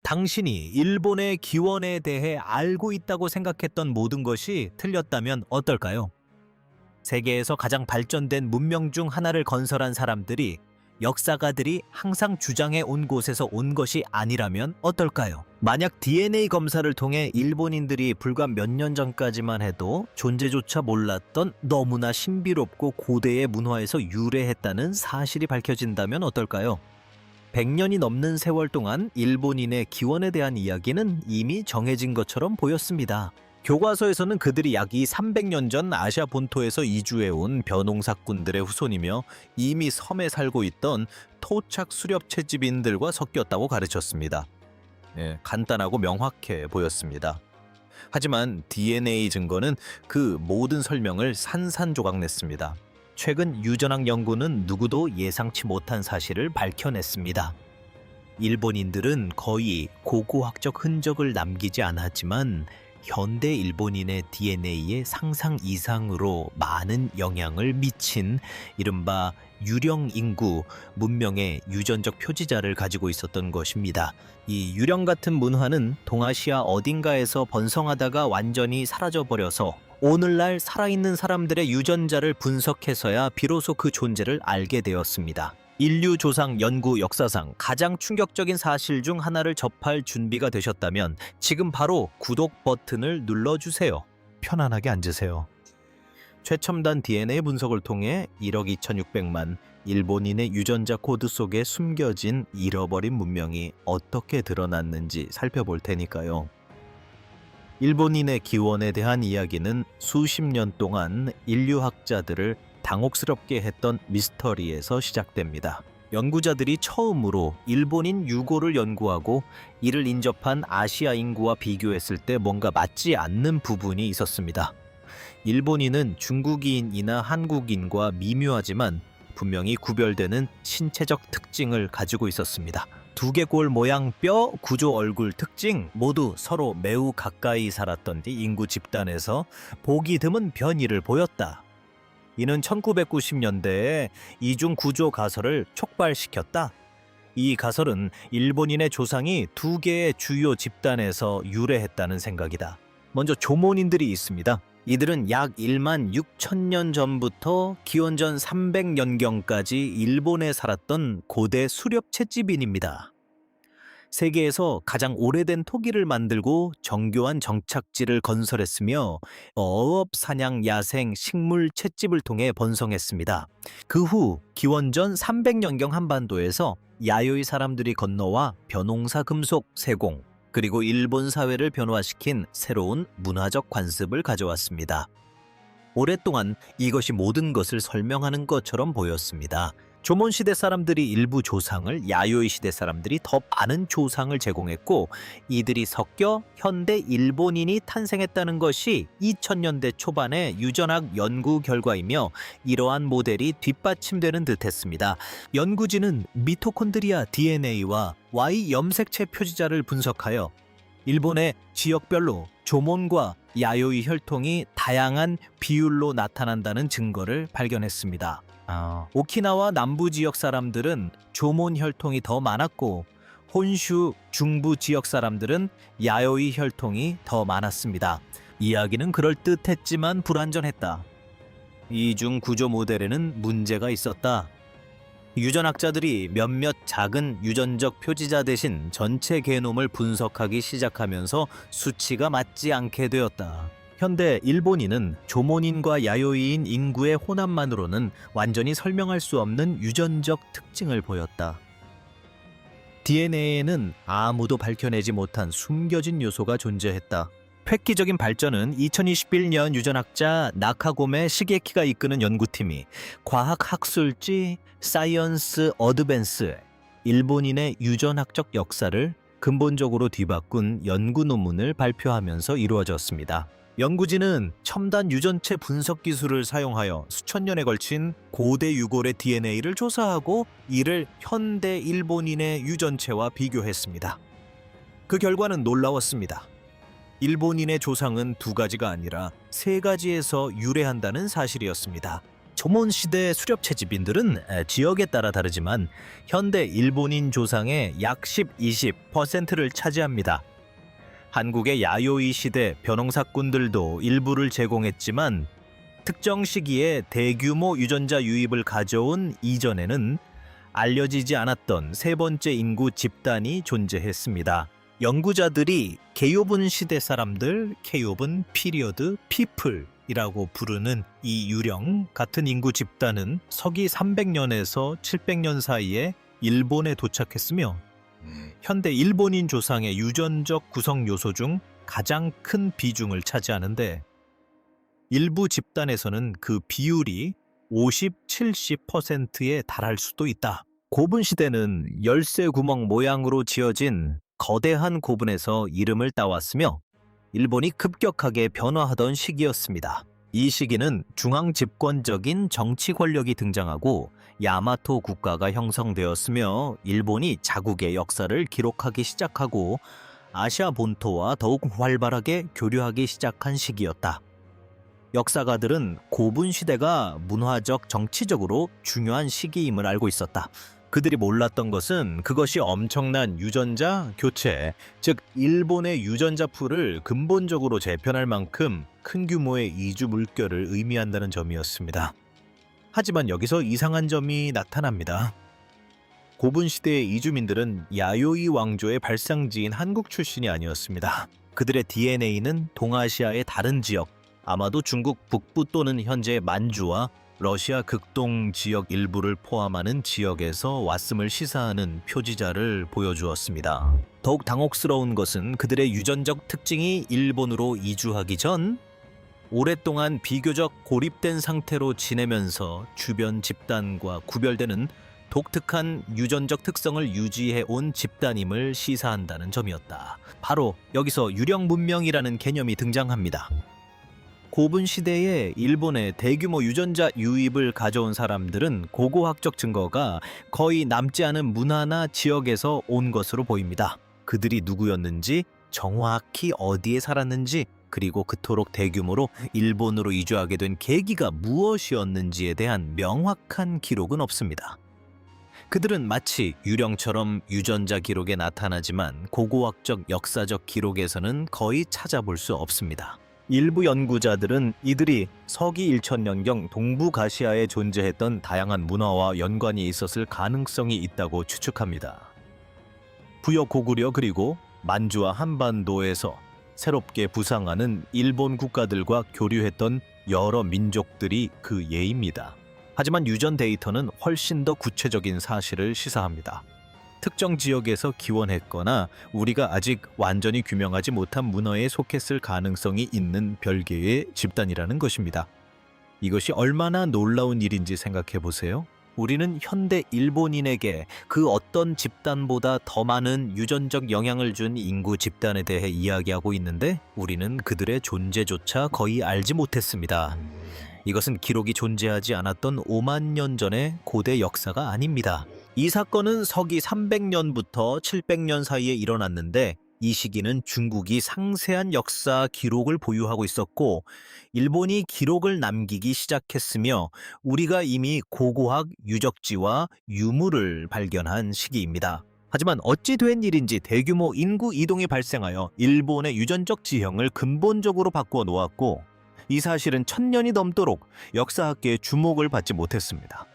당신이 일본의 기원에 대해 알고 있다고 생각했던 모든 것이 틀렸다면 어떨까요? 세계에서 가장 발전된 문명 중 하나를 건설한 사람들이 역사가들이 항상 주장해 온 곳에서 온 것이 아니라면 어떨까요? 만약 DNA 검사를 통해 일본인들이 불과 몇 년 전까지만 해도 존재조차 몰랐던 너무나 신비롭고 고대의 문화에서 유래했다는 사실이 밝혀진다면 어떨까요? 100년이 넘는 세월 동안 일본인의 기원에 대한 이야기는 이미 정해진 것처럼 보였습니다. 교과서에서는 그들이 약 300년 전 아시아 본토에서 이주해온 벼농사꾼들의 후손이며 이미 섬에 살고 있던 토착 수렵 채집인들과 섞였다고 가르쳤습니다. 간단하고 명확해 보였습니다. 하지만 DNA 증거는 그 모든 설명을 산산조각냈습니다. 최근 유전학 연구는 누구도 예상치 못한 사실을 밝혀냈습니다. 일본인들은 거의 고고학적 흔적을 남기지 않았지만 현대 일본인의 DNA에 상상 이상으로 많은 영향을 미친 이른바 유령 인구 문명의 유전적 표지자를 가지고 있었던 것입니다. 이 유령 같은 문화는 동아시아 어딘가에서 번성하다가 완전히 사라져버려서 오늘날 살아있는 사람들의 유전자를 분석해서야 비로소 그 존재를 알게 되었습니다. 인류 조상 연구 역사상 가장 충격적인 사실 중 하나를 접할 준비가 되셨다면 지금 바로 구독 버튼을 눌러주세요. 편안하게 앉으세요. 최첨단 DNA 분석을 통해 1억 2,600만 일본인의 유전자 코드 속에 숨겨진 잃어버린 문명이 어떻게 드러났는지 살펴볼 테니까요. 일본인의 기원에 대한 이야기는 수십 년 동안 인류학자들을 당혹스럽게 했던 미스터리에서 시작됩니다. 연구자들이 처음으로 일본인 유고를 연구하고 이를 인접한 아시아 인구와 비교했을 때 뭔가 맞지 않는 부분이 있었습니다. 일본인은 중국인이나 한국인과 미묘하지만 분명히 구별되는 신체적 특징을 가지고 있었습니다. 두개골 모양 뼈, 구조 얼굴 특징 모두 서로 매우 가까이 살았던 뒤 인구 집단에서 보기 드문 변이를 보였다. 이는 1990년대에 이중 구조 가설을 촉발시켰다. 이 가설은 일본인의 조상이 2개의 주요 집단에서 유래했다는 생각이다. 먼저 조몬인들이 있습니다. 이들은 약 1만 6천 년 전부터 기원전 300년경까지 일본에 살았던 고대 수렵 채집인입니다. 세계에서 가장 오래된 토기를 만들고 정교한 정착지를 건설했으며 어업, 사냥, 야생, 식물 채집을 통해 번성했습니다. 그 후 기원전 300년경 한반도에서 야요이 사람들이 건너와 벼농사 금속, 세공, 그리고 일본 사회를 변화시킨 새로운 문화적 관습을 가져왔습니다. 오랫동안 이것이 모든 것을 설명하는 것처럼 보였습니다. 조몬시대 사람들이 일부 조상을, 야요이 시대 사람들이 더 많은 조상을 제공했고 이들이 섞여 현대 일본인이 탄생했다는 것이 2000년대 초반의 유전학 연구 결과이며 이러한 모델이 뒷받침되는 듯했습니다. 연구진은 미토콘드리아 DNA와 Y 염색체 표지자를 분석하여 일본의 지역별로 조몬과 야요이 혈통이 다양한 비율로 나타난다는 증거를 발견했습니다. 오키나와 남부 지역 사람들은 조몬 혈통이 더 많았고 혼슈 중부 지역 사람들은 야요이 혈통이 더 많았습니다. 이야기는 그럴듯했지만 불완전했다. 이중 구조 모델에는 문제가 있었다. 유전학자들이 몇몇 작은 유전적 표지자 대신 전체 게놈을 분석하기 시작하면서 수치가 맞지 않게 되었다. 현대 일본인은 조몬인과 야요이인 인구의 혼합만으로는 완전히 설명할 수 없는 유전적 특징을 보였다. DNA에는 아무도 밝혀내지 못한 숨겨진 요소가 존재했다. 획기적인 발전은 2021년 유전학자 나카고메 시게키가 이끄는 연구팀이 과학학술지 사이언스 어드밴스 일본인의 유전학적 역사를 근본적으로 뒤바꾼 연구 논문을 발표하면서 이루어졌습니다. 연구진은 첨단 유전체 분석 기술을 사용하여 수천 년에 걸친 고대 유골의 DNA를 조사하고 이를 현대 일본인의 유전체와 비교했습니다. 그 결과는 놀라웠습니다. 일본인의 조상은 2가지가 아니라 3가지에서 유래한다는 사실이었습니다. 조몬시대 수렵 채집인들은 지역에 따라 다르지만 현대 일본인 조상의 약 10-20%를 차지합니다. 한국의 야요이 시대 벼농사꾼들도 일부를 제공했지만 특정 시기에 대규모 유전자 유입을 가져온 이전에는 알려지지 않았던 세 번째 인구 집단이 존재했습니다. 연구자들이 게요분 시대 사람들, 케요분 피리어드 피플이라고 부르는 이 유령 같은 인구 집단은 서기 300년에서 700년 사이에 일본에 도착했으며 현대 일본인 조상의 유전적 구성 요소 중 가장 큰 비중을 차지하는데 일부 집단에서는 그 비율이 50-70%에 달할 수도 있다. 고분 시대는 열쇠 구멍 모양으로 지어진 거대한 고분에서 이름을 따왔으며 일본이 급격하게 변화하던 시기였습니다. 이 시기는 중앙 집권적인 정치 권력이 등장하고 야마토 국가가 형성되었으며 일본이 자국의 역사를 기록하기 시작하고 아시아 본토와 더욱 활발하게 교류하기 시작한 시기였다. 역사가들은 고분 시대가 문화적, 정치적으로 중요한 시기임을 알고 있었다. 그들이 몰랐던 것은 그것이 엄청난 유전자 교체, 즉 일본의 유전자 풀을 근본적으로 재편할 만큼 큰 규모의 이주 물결을 의미한다는 점이었습니다. 하지만 여기서 이상한 점이 나타납니다. 고분 시대의 이주민들은 야요이 왕조의 발상지인 한국 출신이 아니었습니다. 그들의 DNA는 동아시아의 다른 지역, 아마도 중국 북부 또는 현재 만주와 러시아 극동 지역 일부를 포함하는 지역에서 왔음을 시사하는 표지자를 보여주었습니다. 더욱 당혹스러운 것은 그들의 유전적 특징이 일본으로 이주하기 전 오랫동안 비교적 고립된 상태로 지내면서 주변 집단과 구별되는 독특한 유전적 특성을 유지해 온 집단임을 시사한다는 점이었다. 바로 여기서 유령 문명이라는 개념이 등장합니다. 고분 시대에 일본의 대규모 유전자 유입을 가져온 사람들은 고고학적 증거가 거의 남지 않은 문화나 지역에서 온 것으로 보입니다. 그들이 누구였는지, 정확히 어디에 살았는지, 그리고 그토록 대규모로 일본으로 이주하게 된 계기가 무엇이었는지에 대한 명확한 기록은 없습니다. 그들은 마치 유령처럼 유전자 기록에 나타나지만 고고학적 역사적 기록에서는 거의 찾아볼 수 없습니다. 일부 연구자들은 이들이 서기 1000년경 동북아시아에 존재했던 다양한 문화와 연관이 있었을 가능성이 있다고 추측합니다. 부여 고구려 그리고 만주와 한반도에서 새롭게 부상하는 일본 국가들과 교류했던 여러 민족들이 그 예입니다. 하지만 유전 데이터는 훨씬 더 구체적인 사실을 시사합니다. 특정 지역에서 기원했거나 우리가 아직 완전히 규명하지 못한 문화에 속했을 가능성이 있는 별개의 집단이라는 것입니다. 이것이 얼마나 놀라운 일인지 생각해 보세요. 우리는 현대 일본인에게 그 어떤 집단보다 더 많은 유전적 영향을 준 인구 집단에 대해 이야기하고 있는데 우리는 그들의 존재조차 거의 알지 못했습니다. 이것은 기록이 존재하지 않았던 5만 년 전의 고대 역사가 아닙니다. 이 사건은 서기 300년부터 700년 사이에 일어났는데 이 시기는 중국이 상세한 역사 기록을 보유하고 있었고 일본이 기록을 남기기 시작했으며 우리가 이미 고고학 유적지와 유물을 발견한 시기입니다. 하지만 어찌 된 일인지 대규모 인구 이동이 발생하여 일본의 유전적 지형을 근본적으로 바꾸어 놓았고 이 사실은 1000년이 넘도록 역사학계의 주목을 받지 못했습니다.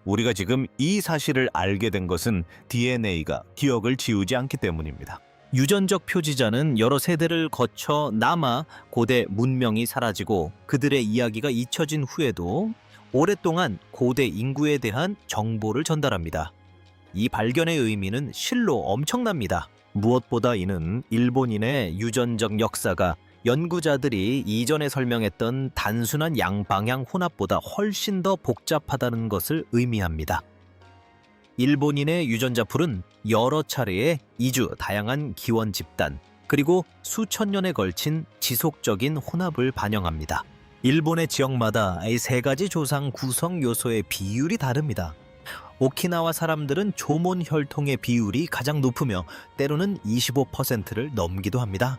우리가 지금 이 사실을 알게 된 것은 DNA가 기억을 지우지 않기 때문입니다. 유전적 표지자는 여러 세대를 거쳐 남아 고대 문명이 사라지고 그들의 이야기가 잊혀진 후에도 오랫동안 고대 인구에 대한 정보를 전달합니다. 이 발견의 의미는 실로 엄청납니다. 무엇보다 이는 일본인의 유전적 역사가 연구자들이 이전에 설명했던 단순한 양방향 혼합보다 훨씬 더 복잡하다는 것을 의미합니다. 일본인의 유전자 풀은 여러 차례의 이주, 다양한 기원 집단, 그리고 수천 년에 걸친 지속적인 혼합을 반영합니다. 일본의 지역마다 이 세 가지 조상 구성 요소의 비율이 다릅니다. 오키나와 사람들은 조몬 혈통의 비율이 가장 높으며 때로는 25%를 넘기도 합니다.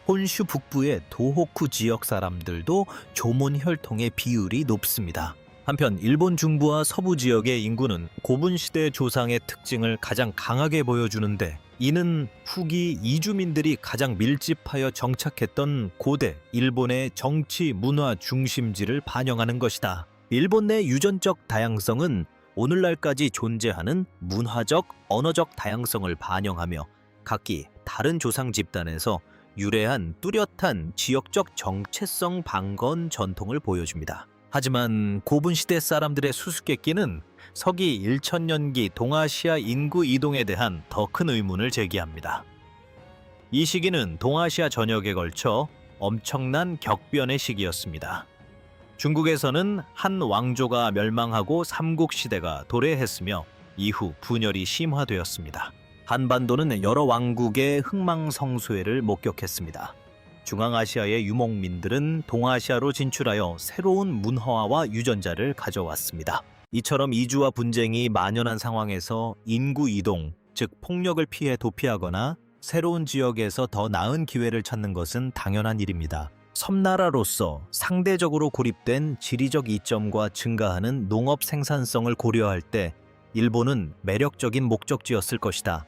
혼슈 북부의 도호쿠 지역 사람들도 조몬 혈통의 비율이 높습니다. 한편 일본 중부와 서부 지역의 인구는 고분 시대 조상의 특징을 가장 강하게 보여주는데, 이는 후기 이주민들이 가장 밀집하여 정착했던 고대 일본의 정치 문화 중심지를 반영하는 것이다. 일본 내 유전적 다양성은 오늘날까지 존재하는 문화적, 언어적 다양성을 반영하며 각기 다른 조상 집단에서 유래한 뚜렷한 지역적 정체성 방건 전통을 보여줍니다. 하지만 고분시대 사람들의 수수께끼는 서기 1000년기 동아시아 인구 이동에 대한 더 큰 의문을 제기합니다. 이 시기는 동아시아 전역에 걸쳐 엄청난 격변의 시기였습니다. 중국에서는 한 왕조가 멸망하고 삼국시대가 도래했으며 이후 분열이 심화되었습니다. 한반도는 여러 왕국의 흥망성쇠를 목격했습니다. 중앙아시아의 유목민들은 동아시아로 진출하여 새로운 문화와 유전자를 가져왔습니다. 이처럼 이주와 분쟁이 만연한 상황에서 인구 이동, 즉 폭력을 피해 도피하거나 새로운 지역에서 더 나은 기회를 찾는 것은 당연한 일입니다. 섬나라로서 상대적으로 고립된 지리적 이점과 증가하는 농업 생산성을 고려할 때 일본은 매력적인 목적지였을 것이다.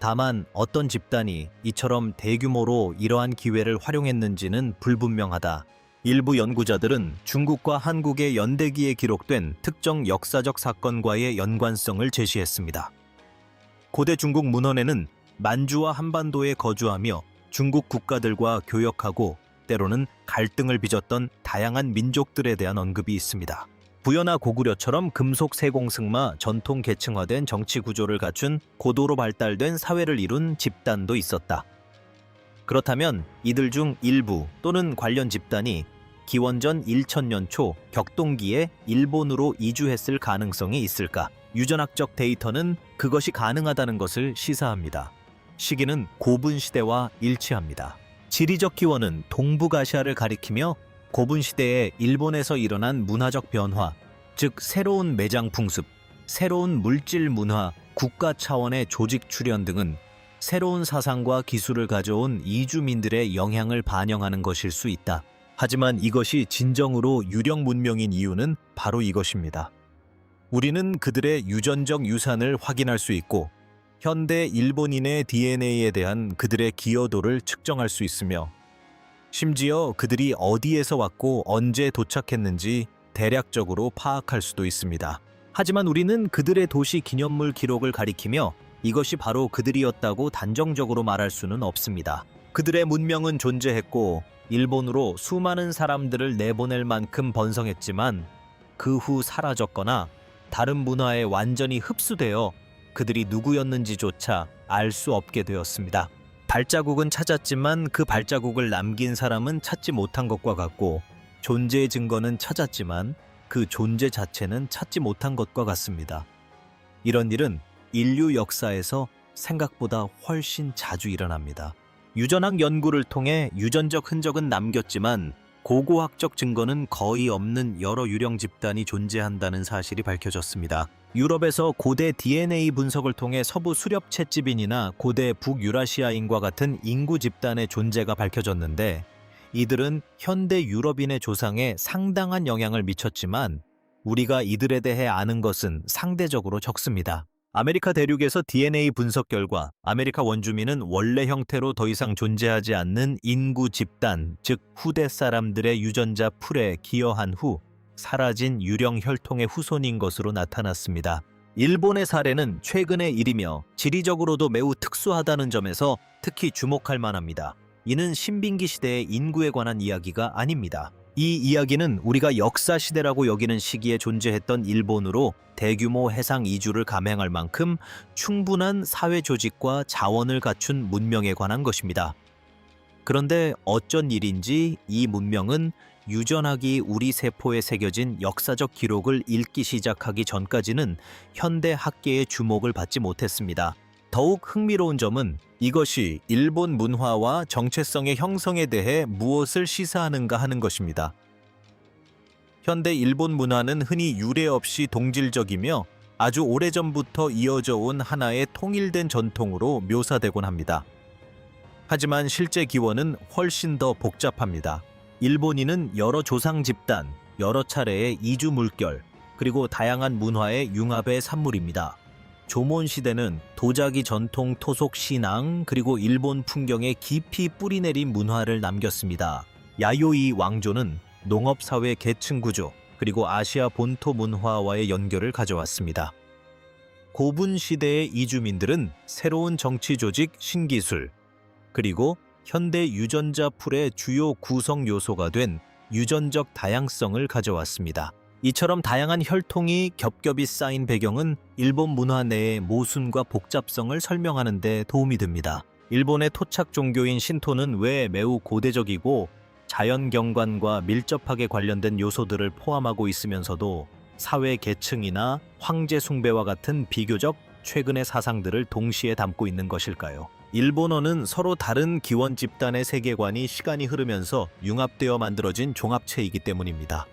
다만 어떤 집단이 이처럼 대규모로 이러한 기회를 활용했는지는 불분명하다. 일부 연구자들은 중국과 한국의 연대기에 기록된 특정 역사적 사건과의 연관성을 제시했습니다. 고대 중국 문헌에는 만주와 한반도에 거주하며 중국 국가들과 교역하고 때로는 갈등을 빚었던 다양한 민족들에 대한 언급이 있습니다. 부여나 고구려처럼 금속 세공승마 전통 계층화된 정치 구조를 갖춘 고도로 발달된 사회를 이룬 집단도 있었다. 그렇다면 이들 중 일부 또는 관련 집단이 기원전 1000년 초 격동기에 일본으로 이주했을 가능성이 있을까? 유전학적 데이터는 그것이 가능하다는 것을 시사합니다. 시기는 고분 시대와 일치합니다. 지리적 기원은 동북아시아를 가리키며 고분 시대에 일본에서 일어난 문화적 변화, 즉 새로운 매장 풍습, 새로운 물질 문화, 국가 차원의 조직 출현 등은 새로운 사상과 기술을 가져온 이주민들의 영향을 반영하는 것일 수 있다. 하지만 이것이 진정으로 유령 문명인 이유는 바로 이것입니다. 우리는 그들의 유전적 유산을 확인할 수 있고 현대 일본인의 DNA에 대한 그들의 기여도를 측정할 수 있으며 심지어 그들이 어디에서 왔고 언제 도착했는지 대략적으로 파악할 수도 있습니다. 하지만 우리는 그들의 도시 기념물 기록을 가리키며 이것이 바로 그들이었다고 단정적으로 말할 수는 없습니다. 그들의 문명은 존재했고 일본으로 수많은 사람들을 내보낼 만큼 번성했지만 그 후 사라졌거나 다른 문화에 완전히 흡수되어 그들이 누구였는지조차 알 수 없게 되었습니다. 발자국은 찾았지만 그 발자국을 남긴 사람은 찾지 못한 것과 같고 존재의 증거는 찾았지만 그 존재 자체는 찾지 못한 것과 같습니다. 이런 일은 인류 역사에서 생각보다 훨씬 자주 일어납니다. 유전학 연구를 통해 유전적 흔적은 남겼지만 고고학적 증거는 거의 없는 여러 유령 집단이 존재한다는 사실이 밝혀졌습니다. 유럽에서 고대 DNA 분석을 통해 서부 수렵 채집인이나 고대 북유라시아인과 같은 인구 집단의 존재가 밝혀졌는데 이들은 현대 유럽인의 조상에 상당한 영향을 미쳤지만 우리가 이들에 대해 아는 것은 상대적으로 적습니다. 아메리카 대륙에서 DNA 분석 결과 아메리카 원주민은 원래 형태로 더 이상 존재하지 않는 인구 집단, 즉 후대 사람들의 유전자 풀에 기여한 후 사라진 유령 혈통의 후손인 것으로 나타났습니다. 일본의 사례는 최근의 일이며 지리적으로도 매우 특수하다는 점에서 특히 주목할 만합니다. 이는 신빙기 시대의 인구에 관한 이야기가 아닙니다. 이 이야기는 우리가 역사시대라고 여기는 시기에 존재했던 일본으로 대규모 해상 이주를 감행할 만큼 충분한 사회 조직과 자원을 갖춘 문명에 관한 것입니다. 그런데 어쩐 일인지 이 문명은 유전학이 우리 세포에 새겨진 역사적 기록을 읽기 시작하기 전까지는 현대 학계의 주목을 받지 못했습니다. 더욱 흥미로운 점은 이것이 일본 문화와 정체성의 형성에 대해 무엇을 시사하는가 하는 것입니다. 현대 일본 문화는 흔히 유례 없이 동질적이며 아주 오래전부터 이어져 온 하나의 통일된 전통으로 묘사되곤 합니다. 하지만 실제 기원은 훨씬 더 복잡합니다. 일본인은 여러 조상 집단, 여러 차례의 이주 물결, 그리고 다양한 문화의 융합의 산물입니다. 조몬 시대는 도자기 전통 토속 신앙, 그리고 일본 풍경에 깊이 뿌리내린 문화를 남겼습니다. 야요이 왕조는 농업사회 계층 구조, 그리고 아시아 본토 문화와의 연결을 가져왔습니다. 고분 시대의 이주민들은 새로운 정치 조직, 신기술, 그리고 현대 유전자 풀의 주요 구성 요소가 된 유전적 다양성을 가져왔습니다. 이처럼 다양한 혈통이 겹겹이 쌓인 배경은 일본 문화 내의 모순과 복잡성을 설명하는 데 도움이 됩니다. 일본의 토착 종교인 신토는 왜 매우 고대적이고 자연경관과 밀접하게 관련된 요소들을 포함하고 있으면서도 사회 계층이나 황제 숭배와 같은 비교적 최근의 사상들을 동시에 담고 있는 것일까요? 일본어는 서로 다른 기원 집단의 세계관이 시간이 흐르면서 융합되어 만들어진 종합체이기 때문입니다.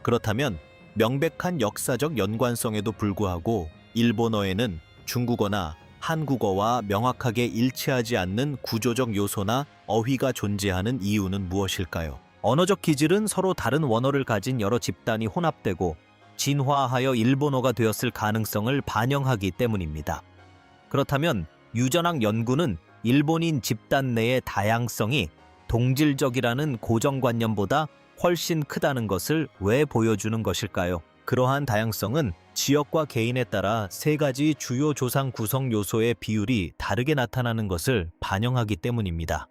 그렇다면 명백한 역사적 연관성에도 불구하고 일본어에는 중국어나 한국어와 명확하게 일치하지 않는 구조적 요소나 어휘가 존재하는 이유는 무엇일까요? 언어적 기질은 서로 다른 원어를 가진 여러 집단이 혼합되고 진화하여 일본어가 되었을 가능성을 반영하기 때문입니다. 그렇다면 유전학 연구는 일본인 집단 내의 다양성이 동질적이라는 고정관념보다 훨씬 크다는 것을 왜 보여주는 것일까요? 그러한 다양성은 지역과 개인에 따라 세 가지 주요 조상 구성 요소의 비율이 다르게 나타나는 것을 반영하기 때문입니다.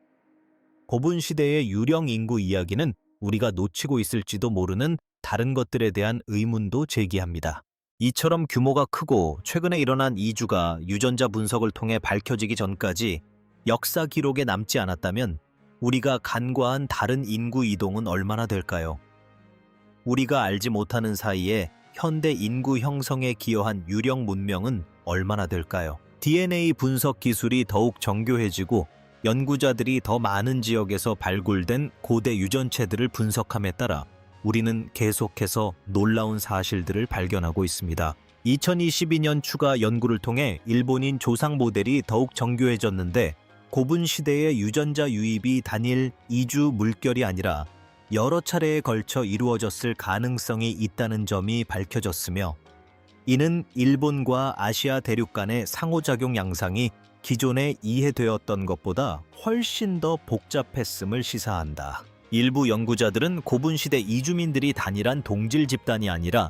고분 시대의 유령 인구 이야기는 우리가 놓치고 있을지도 모르는 다른 것들에 대한 의문도 제기합니다. 이처럼 규모가 크고 최근에 일어난 이주가 유전자 분석을 통해 밝혀지기 전까지 역사 기록에 남지 않았다면 우리가 간과한 다른 인구 이동은 얼마나 될까요? 우리가 알지 못하는 사이에 현대 인구 형성에 기여한 유령 문명은 얼마나 될까요? DNA 분석 기술이 더욱 정교해지고 연구자들이 더 많은 지역에서 발굴된 고대 유전체들을 분석함에 따라 우리는 계속해서 놀라운 사실들을 발견하고 있습니다. 2022년 추가 연구를 통해 일본인 조상 모델이 더욱 정교해졌는데 고분 시대의 유전자 유입이 단일 이주 물결이 아니라 여러 차례에 걸쳐 이루어졌을 가능성이 있다는 점이 밝혀졌으며 이는 일본과 아시아 대륙 간의 상호작용 양상이 기존에 이해되었던 것보다 훨씬 더 복잡했음을 시사한다. 일부 연구자들은 고분 시대 이주민들이 단일한 동질 집단이 아니라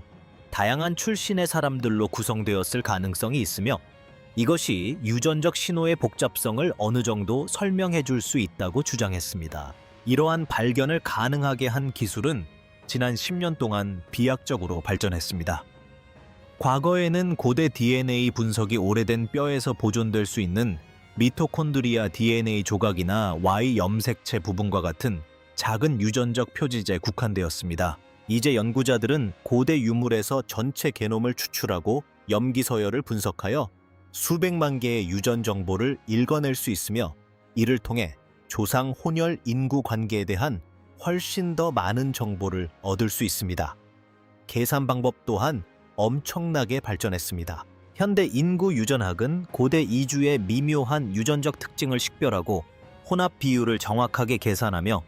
다양한 출신의 사람들로 구성되었을 가능성이 있으며 이것이 유전적 신호의 복잡성을 어느 정도 설명해 줄 수 있다고 주장했습니다. 이러한 발견을 가능하게 한 기술은 지난 10년 동안 비약적으로 발전했습니다. 과거에는 고대 DNA 분석이 오래된 뼈에서 보존될 수 있는 미토콘드리아 DNA 조각이나 Y 염색체 부분과 같은 작은 유전적 표지제에 국한되었습니다. 이제 연구자들은 고대 유물에서 전체 게놈을 추출하고 염기 서열을 분석하여 수백만 개의 유전 정보를 읽어낼 수 있으며 이를 통해 조상 혼혈 인구 관계에 대한 훨씬 더 많은 정보를 얻을 수 있습니다. 계산 방법 또한 엄청나게 발전했습니다. 현대 인구 유전학은 고대 이주의 미묘한 유전적 특징을 식별하고 혼합 비율을 정확하게 계산하며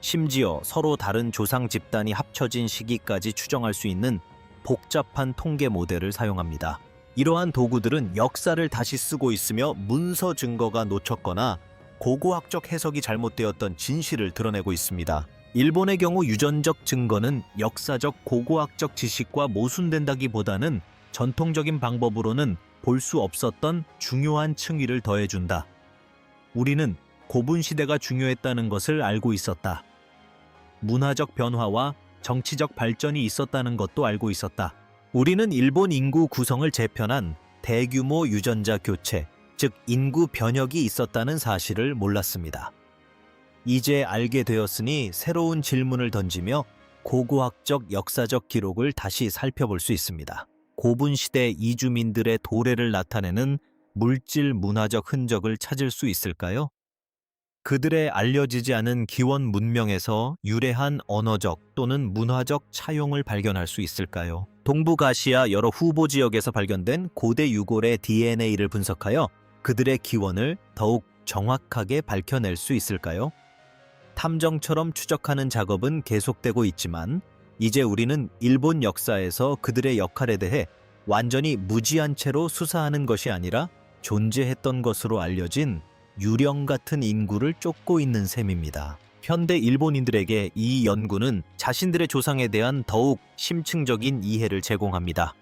심지어 서로 다른 조상 집단이 합쳐진 시기까지 추정할 수 있는 복잡한 통계 모델을 사용합니다. 이러한 도구들은 역사를 다시 쓰고 있으며 문서 증거가 놓쳤거나 고고학적 해석이 잘못되었던 진실을 드러내고 있습니다. 일본의 경우 유전적 증거는 역사적 고고학적 지식과 모순된다기보다는 전통적인 방법으로는 볼 수 없었던 중요한 층위를 더해준다. 우리는 고분 시대가 중요했다는 것을 알고 있었다. 문화적 변화와 정치적 발전이 있었다는 것도 알고 있었다. 우리는 일본 인구 구성을 재편한 대규모 유전자 교체, 즉 인구 변혁이 있었다는 사실을 몰랐습니다. 이제 알게 되었으니 새로운 질문을 던지며 고고학적 역사적 기록을 다시 살펴볼 수 있습니다. 고분 시대 이주민들의 도래를 나타내는 물질 문화적 흔적을 찾을 수 있을까요? 그들의 알려지지 않은 기원 문명에서 유래한 언어적 또는 문화적 차용을 발견할 수 있을까요? 동북아시아 여러 후보 지역에서 발견된 고대 유골의 DNA를 분석하여 그들의 기원을 더욱 정확하게 밝혀낼 수 있을까요? 탐정처럼 추적하는 작업은 계속되고 있지만 이제 우리는 일본 역사에서 그들의 역할에 대해 완전히 무지한 채로 수사하는 것이 아니라 존재했던 것으로 알려진 유령 같은 인구를 쫓고 있는 셈입니다. 현대 일본인들에게 이 연구는 자신들의 조상에 대한 더욱 심층적인 이해를 제공합니다.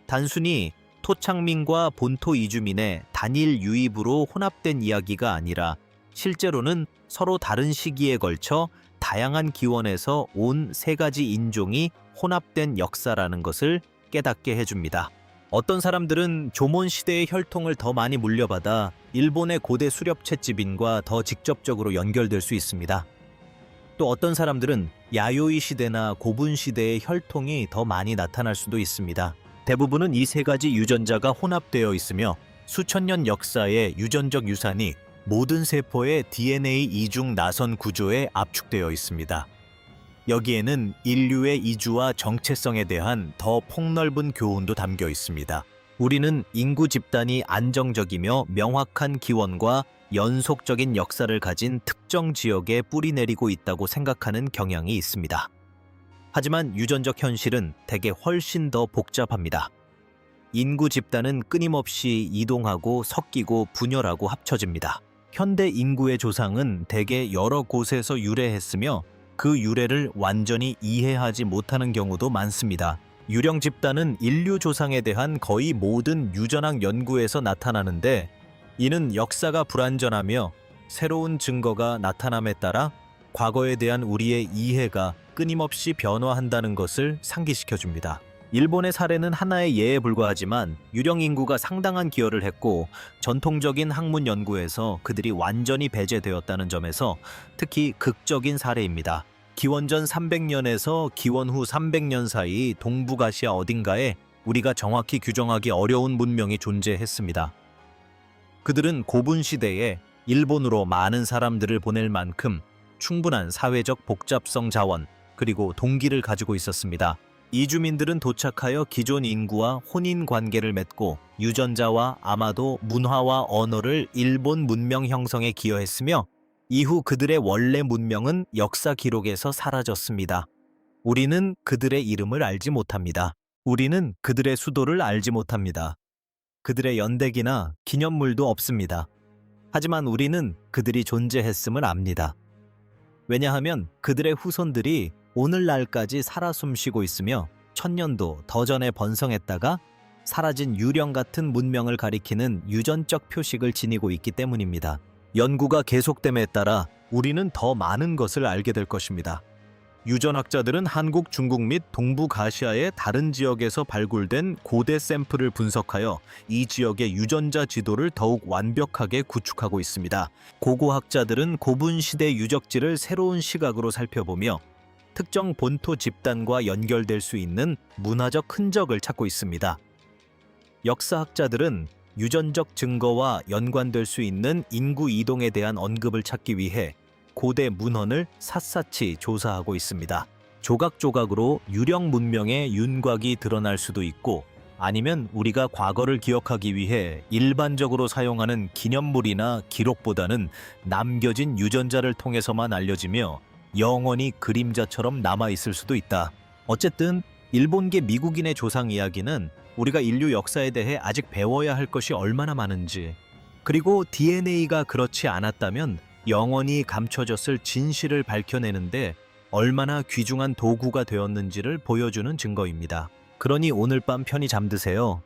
단순히 토착민과 본토 이주민의 단일 유입으로 혼합된 이야기가 아니라 실제로는 서로 다른 시기에 걸쳐 다양한 기원에서 온 세 가지 인종이 혼합된 역사라는 것을 깨닫게 해줍니다. 어떤 사람들은 조몬 시대의 혈통을 더 많이 물려받아 일본의 고대 수렵 채집인과 더 직접적으로 연결될 수 있습니다. 또 어떤 사람들은 야요이 시대나 고분 시대의 혈통이 더 많이 나타날 수도 있습니다. 대부분은 이 세 가지 유전자가 혼합되어 있으며 수천 년 역사의 유전적 유산이 모든 세포의 DNA 이중 나선 구조에 압축되어 있습니다. 여기에는 인류의 이주와 정체성에 대한 더 폭넓은 교훈도 담겨 있습니다. 우리는 인구 집단이 안정적이며 명확한 기원과 연속적인 역사를 가진 특정 지역에 뿌리내리고 있다고 생각하는 경향이 있습니다. 하지만 유전적 현실은 대개 훨씬 더 복잡합니다. 인구 집단은 끊임없이 이동하고 섞이고 분열하고 합쳐집니다. 현대 인구의 조상은 대개 여러 곳에서 유래했으며 그 유래를 완전히 이해하지 못하는 경우도 많습니다. 유령 집단은 인류 조상에 대한 거의 모든 유전학 연구에서 나타나는데 이는 역사가 불완전하며 새로운 증거가 나타남에 따라 과거에 대한 우리의 이해가 끊임없이 변화한다는 것을 상기시켜줍니다. 일본의 사례는 하나의 예에 불과하지만 유령 인구가 상당한 기여를 했고 전통적인 학문 연구에서 그들이 완전히 배제되었다는 점에서 특히 극적인 사례입니다. 기원전 300년에서 기원 후 300년 사이 동북아시아 어딘가에 우리가 정확히 규정하기 어려운 문명이 존재했습니다. 그들은 고분 시대에 일본으로 많은 사람들을 보낼 만큼 충분한 사회적 복잡성 자원 그리고 동기를 가지고 있었습니다. 이주민들은 도착하여 기존 인구와 혼인 관계를 맺고 유전자와 아마도 문화와 언어를 일본 문명 형성에 기여했으며 이후 그들의 원래 문명은 역사 기록에서 사라졌습니다. 우리는 그들의 이름을 알지 못합니다. 우리는 그들의 수도를 알지 못합니다. 그들의 연대기나 기념물도 없습니다. 하지만 우리는 그들이 존재했음을 압니다. 왜냐하면 그들의 후손들이 오늘날까지 살아 숨쉬고 있으며 천년도 더 전에 번성했다가 사라진 유령 같은 문명을 가리키는 유전적 표식을 지니고 있기 때문입니다. 연구가 계속됨에 따라 우리는 더 많은 것을 알게 될 것입니다. 유전학자들은 한국, 중국 및 동북아시아의 다른 지역에서 발굴된 고대 샘플을 분석하여 이 지역의 유전자 지도를 더욱 완벽하게 구축하고 있습니다. 고고학자들은 고분 시대 유적지를 새로운 시각으로 살펴보며 특정 본토 집단과 연결될 수 있는 문화적 흔적을 찾고 있습니다. 역사학자들은 유전적 증거와 연관될 수 있는 인구 이동에 대한 언급을 찾기 위해 고대 문헌을 샅샅이 조사하고 있습니다. 조각조각으로 유령 문명의 윤곽이 드러날 수도 있고 아니면 우리가 과거를 기억하기 위해 일반적으로 사용하는 기념물이나 기록보다는 남겨진 유전자를 통해서만 알려지며 영원히 그림자처럼 남아있을 수도 있다. 어쨌든 일본계 미국인의 조상 이야기는 우리가 인류 역사에 대해 아직 배워야 할 것이 얼마나 많은지, 그리고 DNA가 그렇지 않았다면 영원히 감춰졌을 진실을 밝혀내는데 얼마나 귀중한 도구가 되었는지를 보여주는 증거입니다. 그러니 오늘 밤 편히 잠드세요.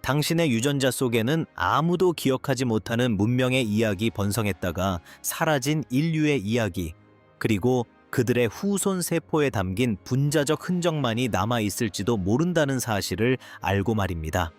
당신의 유전자 속에는 아무도 기억하지 못하는 문명의 이야기 번성했다가 사라진 인류의 이야기, 그리고 그들의 후손 세포에 담긴 분자적 흔적만이 남아있을지도 모른다는 사실을 알고 말입니다.